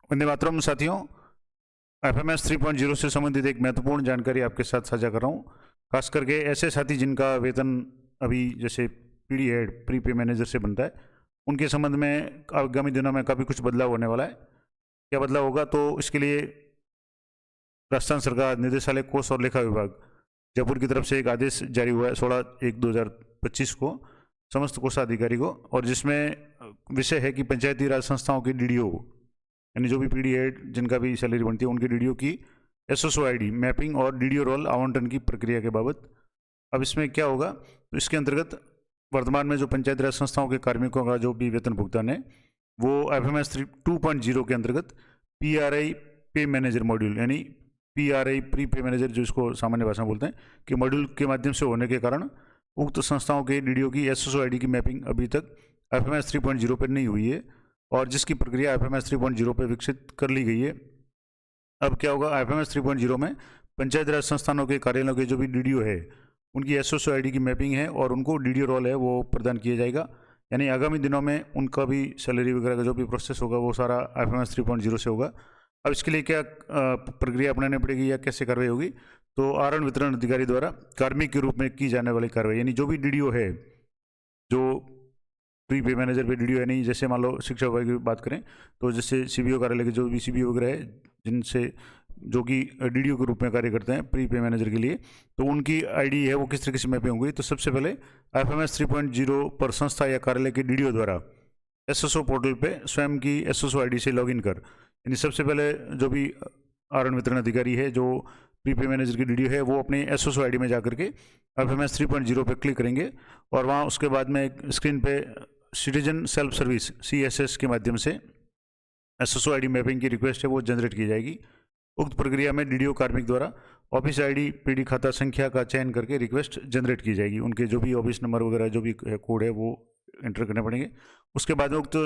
वंदे मातरम साथियों, एफएमएस 3.0 से संबंधित एक महत्वपूर्ण जानकारी आपके साथ साझा कर रहा हूँ। खास करके ऐसे साथी जिनका वेतन अभी जैसे पीडी हेड प्री पे मैनेजर से बनता है, उनके संबंध में आगामी दिनों में काफ़ी कुछ बदलाव होने वाला है। क्या बदलाव होगा, तो इसके लिए राजस्थान सरकार निदेशालय कोष और लेखा विभाग जयपुर की तरफ से एक आदेश जारी हुआ है 16/1/2025 को समस्त कोषाधिकारी को, और जिसमें विषय है कि पंचायती राज संस्थाओं की डीडीओ यानी जो भी पीडी हेड जिनका भी सैलरी बनती है उनकी डीडीओ की एसएसओ आईडी मैपिंग और डीडीओ रोल आवंटन की प्रक्रिया के बाबत। अब इसमें क्या होगा, तो इसके अंतर्गत वर्तमान में जो पंचायती राज संस्थाओं के कार्मिकों का जो भी वेतन भुगतान है वो एफएमएस 2.0 के अंतर्गत पीआरआई पे मैनेजर मॉड्यूल यानी पीआरआई प्री पे मैनेजर जो इसको सामान्य भाषा में बोलते हैं कि मॉड्यूल के माध्यम से होने के कारण उक्त संस्थाओं के डीडीओ की एसएसओ आईडी की मैपिंग अभी तक एफएमएस 3.0 पर नहीं हुई है, और जिसकी प्रक्रिया एफएमएस 3.0 पर विकसित कर ली गई है। अब क्या होगा, एफएमएस 3.0 में पंचायत राज संस्थानों के कार्यालयों के जो भी डीडीओ है उनकी एसएसओ आईडी की मैपिंग है और उनको डीडीओ रोल है वो प्रदान किया जाएगा। यानी आगामी दिनों में उनका भी सैलरी वगैरह का जो भी प्रोसेस होगा वो सारा एफएमएस 3.0 से होगा। अब इसके लिए क्या प्रक्रिया अपनानी पड़ेगी या कैसे कार्रवाई होगी, तो आहरण वितरण अधिकारी द्वारा कार्मिक के रूप में की जाने वाली कार्रवाई यानी जो भी डीडीओ है जो प्री पे मैनेजर पे डीडीओ है नहीं, जैसे मान लो शिक्षा विभाग की बात करें तो जैसे सीबीओ कार्यालय के जो भी सीबीओ वगैरह है जिनसे जो कि डीडीओ के रूप में कार्य करते हैं प्री पे मैनेजर के लिए, तो उनकी आईडी है वो किस तरीके से मैपिंग होगी। तो सबसे पहले एफएमएस 3.0 पर संस्था या कार्यालय के डीडीओ द्वारा एसएसओ पोर्टल पे स्वयं की एसएसओ आईडी से लॉगिन कर, यानी सबसे पहले जो भी आहरण वितरण अधिकारी है जो प्री पे मैनेजर की डीडीओ है वो अपने एसएसओ आईडी में जा करके एफएमएस 3.0 पे क्लिक करेंगे और वहाँ उसके बाद में स्क्रीन पे सिटीजन सेल्फ सर्विस सीएसएस के माध्यम से एसएसओ आईडी मैपिंग की रिक्वेस्ट है वो जनरेट की जाएगी। उक्त प्रक्रिया में डीडीओ कार्मिक द्वारा ऑफिस आईडी पीडी खाता संख्या का चयन करके रिक्वेस्ट जनरेट की जाएगी। उनके जो भी ऑफिस नंबर वगैरह जो भी कोड है वो एंटर करने पड़ेंगे। उसके बाद में उक्त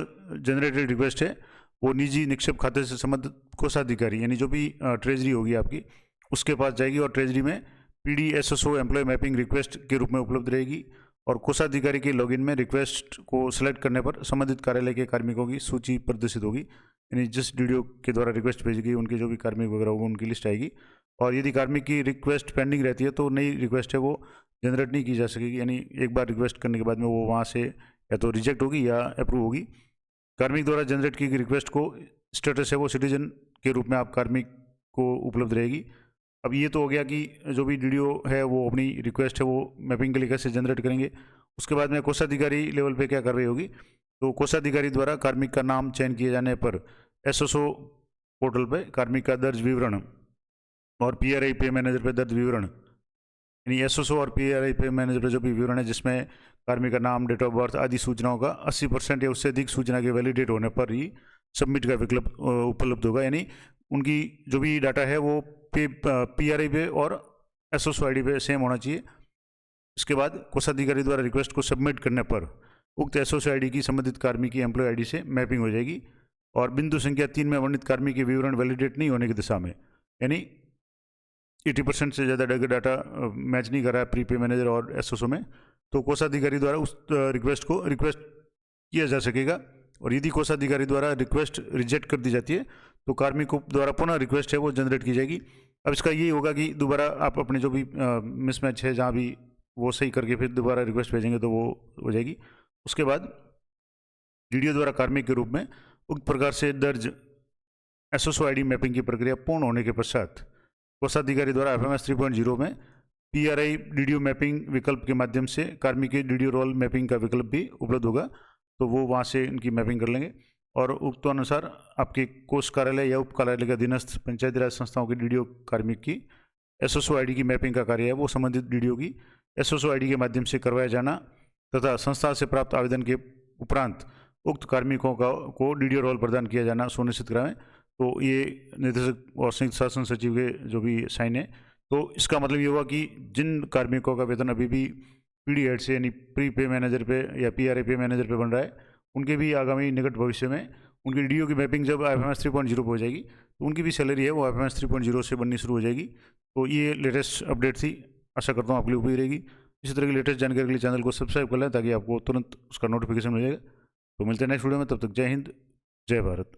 जनरेटेड रिक्वेस्ट है वो निजी निक्षेप खाते से संबंधित कोषाधिकारी यानी जो भी ट्रेजरी होगी आपकी उसके पास जाएगी और ट्रेजरी में PD SSO employ mapping request के रूप में उपलब्ध रहेगी, और कोषाधिकारी के लॉगिन में रिक्वेस्ट को सिलेक्ट करने पर संबंधित कार्यालय के कार्मिकों की सूची प्रदर्शित होगी। यानी जिस डीडीओ के द्वारा रिक्वेस्ट भेजी गई उनके जो भी कार्मिक वगैरह होगा उनकी लिस्ट आएगी, और यदि कार्मिक की रिक्वेस्ट पेंडिंग रहती है तो नई रिक्वेस्ट है वो जनरेट नहीं की जा सकेगी। यानी एक बार रिक्वेस्ट करने के बाद में वो वहाँ से या तो रिजेक्ट होगी या अप्रूव होगी। कार्मिक द्वारा जनरेट की गई रिक्वेस्ट को स्टेटस है वो सिटीजन के रूप में आप कार्मिक को उपलब्ध रहेगी। अब ये तो हो गया कि जो भी डीडीओ है वो अपनी रिक्वेस्ट है वो मैपिंग के लिए कैसे जनरेट करेंगे। उसके बाद में कोषाधिकारी लेवल पे क्या कार्रवाई होगी, तो कोषाधिकारी द्वारा कार्मिक का नाम चयन किए जाने पर एसएसओ पोर्टल पे कार्मिक का दर्ज विवरण और पीआरआई पे मैनेजर पे दर्ज विवरण यानी एसएसओ और पीआरआई पे मैनेजर पे जो भी विवरण है जिसमें कार्मिक का नाम डेट ऑफ बर्थ आदि सूचनाओं का 80% या उससे अधिक सूचना के वैलिडेट होने पर ही सबमिट का विकल्प उपलब्ध होगा। यानी उनकी जो भी डाटा है वो पीआरआई पे और एसएसओ आईडी पे सेम होना चाहिए। इसके बाद कोषाधिकारी द्वारा रिक्वेस्ट को सबमिट करने पर उक्त एसएसओ आईडी की संबंधित कार्मिक की एम्प्लॉय आईडी से मैपिंग हो जाएगी, और बिंदु संख्या 3 में वर्णित कार्मिक के विवरण वैलिडेट नहीं होने की दिशा में यानी 80% से ज़्यादा डाटा मैच नहीं कर रहा है प्री पे मैनेजर और एसएसओ में, तो कोषाधिकारी द्वारा उस रिक्वेस्ट को रिक्वेस्ट किया जा सकेगा। और यदि कोषाधिकारी द्वारा रिक्वेस्ट रिजेक्ट कर दी जाती है तो कार्मिक को द्वारा पुनः रिक्वेस्ट है वो जनरेट की जाएगी। अब इसका यही होगा कि दोबारा आप अपने जो भी मिसमैच है जहाँ भी वो सही करके फिर दोबारा रिक्वेस्ट भेजेंगे तो वो हो जाएगी। उसके बाद डीडीओ द्वारा कार्मिक के रूप में उक्त प्रकार से दर्ज एसएसओ आईडी मैपिंग की प्रक्रिया पूर्ण होने के पश्चात कोषाधिकारी द्वारा एफएमएस 3.0 में पीआरआई डीडीओ मैपिंग विकल्प के माध्यम से कार्मिक के डीडीओ रोल मैपिंग का विकल्प भी उपलब्ध होगा, तो वो वहाँ से इनकी मैपिंग कर लेंगे और उक्त अनुसार आपके कोष कार्यालय या उप कार्यालय का अधीनस्थ पंचायती राज संस्थाओं के डीडीओ कार्मिक की एसएसओ आईडी की मैपिंग का कार्य है वो संबंधित डीडीओ की एसएसओ आईडी के माध्यम से करवाया जाना तथा संस्था से प्राप्त आवेदन के उपरांत उक्त कार्मिकों को डीडीओ रोल प्रदान किया जाना सुनिश्चित कराएं। तो ये निदेशक और संयुक्त शासन सचिव के जो भी साइन है, तो इसका मतलब ये हुआ कि जिन कार्मिकों का वेतन अभी भी पीडी हेड से यानी प्री पे मैनेजर पे या पीआरआई पे मैनेजर पे बन रहा है उनके भी आगामी निकट भविष्य में उनकी डीडीओ की मैपिंग जब एफएमएस 3.0 पे हो जाएगी तो उनकी भी सैलरी है वो एफएमएस 3.0 से बननी शुरू हो जाएगी। तो ये लेटेस्ट अपडेट थी, आशा करता हूँ आपके लिए उपयोगी रहेगी। इसी तरह की लेटेस्ट जानकारी के लिए चैनल को सब्सक्राइब कर लें ताकि आपको तुरंत उसका नोटिफिकेशन मिल जाएगा। तो मिलते हैं नेक्स्ट वीडियो में, तब तक जय हिंद जय भारत।